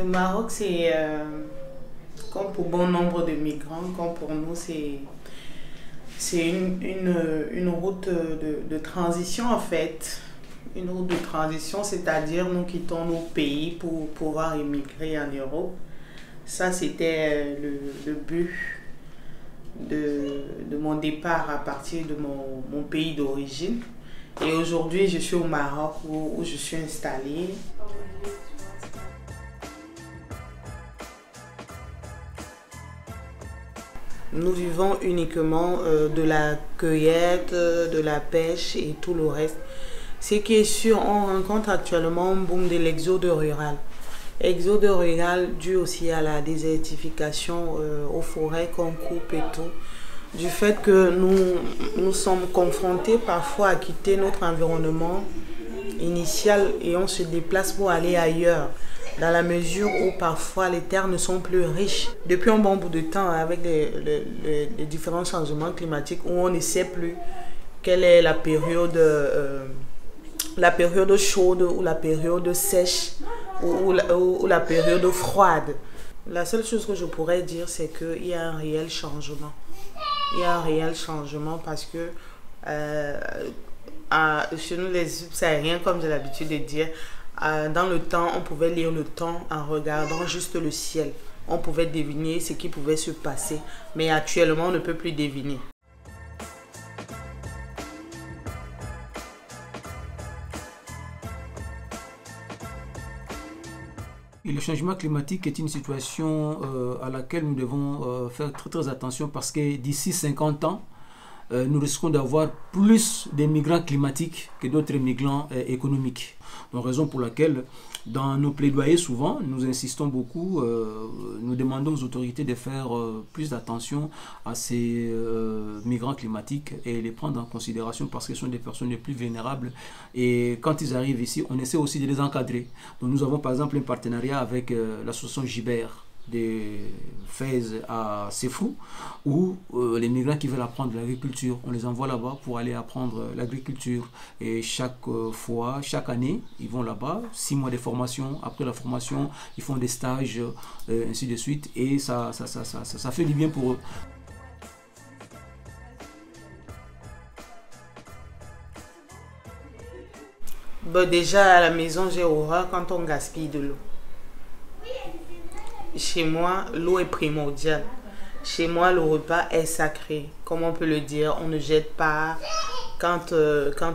Maroc, c'est, comme pour bon nombre de migrants, comme pour nous, c'est une route de transition en fait. Une route de transition, c'est-à-dire nous quittons nos pays pour pouvoir émigrer en Europe. Ça, c'était le but de mon départ à partir de mon pays d'origine. Et aujourd'hui, je suis au Maroc où je suis installée. Nous vivons uniquement de la cueillette, de la pêche et tout le reste. Ce qui est sûr, on rencontre actuellement un boom de l'exode rural. Exode rural dû aussi à la désertification aux forêts qu'on coupe et tout. Du fait que nous sommes confrontés parfois à quitter notre environnement initial et on se déplace pour aller ailleurs. Dans la mesure où parfois les terres ne sont plus riches. Depuis un bon bout de temps, avec les différents changements climatiques, où on ne sait plus quelle est la période chaude ou la période sèche ou la période froide. La seule chose que je pourrais dire, c'est qu'il y a un réel changement. Il y a un réel changement parce que chez nous les subsahariens, comme j'ai l'habitude de dire, dans le temps, on pouvait lire le temps en regardant juste le ciel. On pouvait deviner ce qui pouvait se passer. Mais actuellement, on ne peut plus deviner. Et le changement climatique est une situation à laquelle nous devons faire très attention parce que d'ici 50 ans, nous risquons d'avoir plus de migrants climatiques que d'autres migrants économiques. Donc, raison pour laquelle, dans nos plaidoyers, souvent, nous insistons beaucoup, nous demandons aux autorités de faire plus attention à ces migrants climatiques et les prendre en considération parce que ce sont des personnes les plus vulnérables. Et quand ils arrivent ici, on essaie aussi de les encadrer. Donc, nous avons par exemple un partenariat avec l'association Gibert de Fès à Sefrou, où les migrants qui veulent apprendre l'agriculture, on les envoie là-bas pour aller apprendre l'agriculture. Et chaque année, ils vont là-bas, 6 mois de formation. Après la formation, ils font des stages, ainsi de suite. Et ça fait du bien pour eux. Bon, déjà, à la maison, j'ai horreur quand on gaspille de l'eau. Chez moi, l'eau est primordiale. Chez moi, le repas est sacré. Comme on peut le dire, on ne jette pas. Quand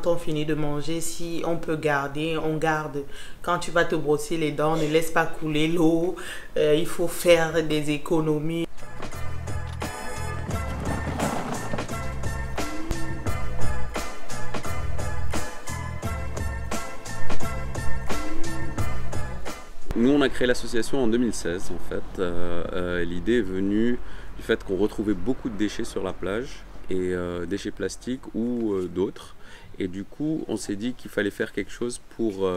on finit de manger, si on peut garder, on garde. Quand tu vas te brosser les dents, ne laisse pas couler l'eau. Il faut faire des économies. Nous, on a créé l'association en 2016, en fait. L'idée est venue du fait qu'on retrouvait beaucoup de déchets sur la plage, et déchets plastiques ou d'autres. Et du coup, on s'est dit qu'il fallait faire quelque chose pour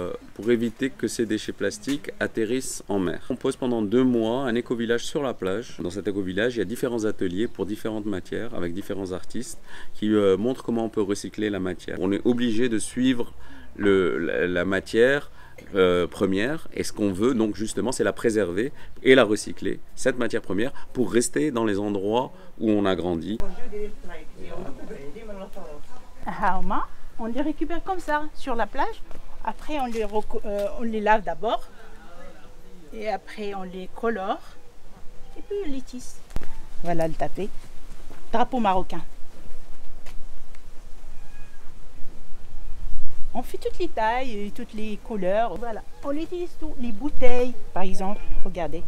éviter que ces déchets plastiques atterrissent en mer. On pose pendant 2 mois un éco-village sur la plage. Dans cet éco-village, il y a différents ateliers pour différentes matières, avec différents artistes, qui montrent comment on peut recycler la matière. On est obligé de suivre la matière première, et ce qu'on veut donc justement c'est la préserver et la recycler, cette matière première, pour rester dans les endroits où on a grandi. On les récupère comme ça sur la plage, après on les lave d'abord et après on les colore et puis on les tisse. Voilà le tapé, drapeau marocain. On fait toutes les tailles et toutes les couleurs. Voilà, on utilise tout. Les bouteilles, par exemple, regardez.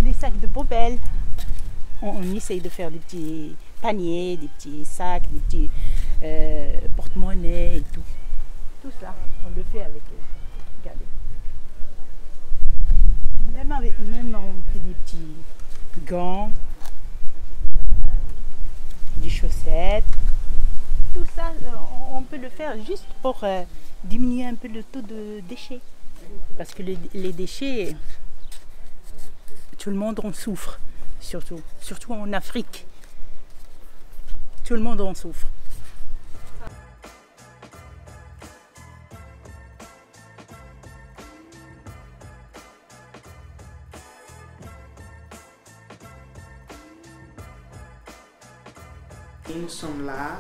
Les sacs de poubelle. On essaye de faire des petits paniers, des petits sacs, des petits porte-monnaies et tout. Tout ça, on le fait avec eux. Regardez. Même on fait des petits gants. Des chaussettes, tout ça, on peut le faire juste pour diminuer un peu le taux de déchets. Parce que les déchets, tout le monde en souffre, surtout en Afrique. Tout le monde en souffre. Et nous sommes là.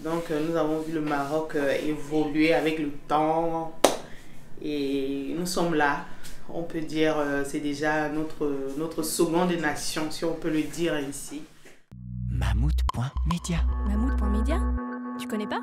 Donc nous avons vu le Maroc évoluer avec le temps. Et nous sommes là. On peut dire c'est déjà notre seconde nation, si on peut le dire ainsi. Mammouth.media. Mammouth.media? Tu connais pas?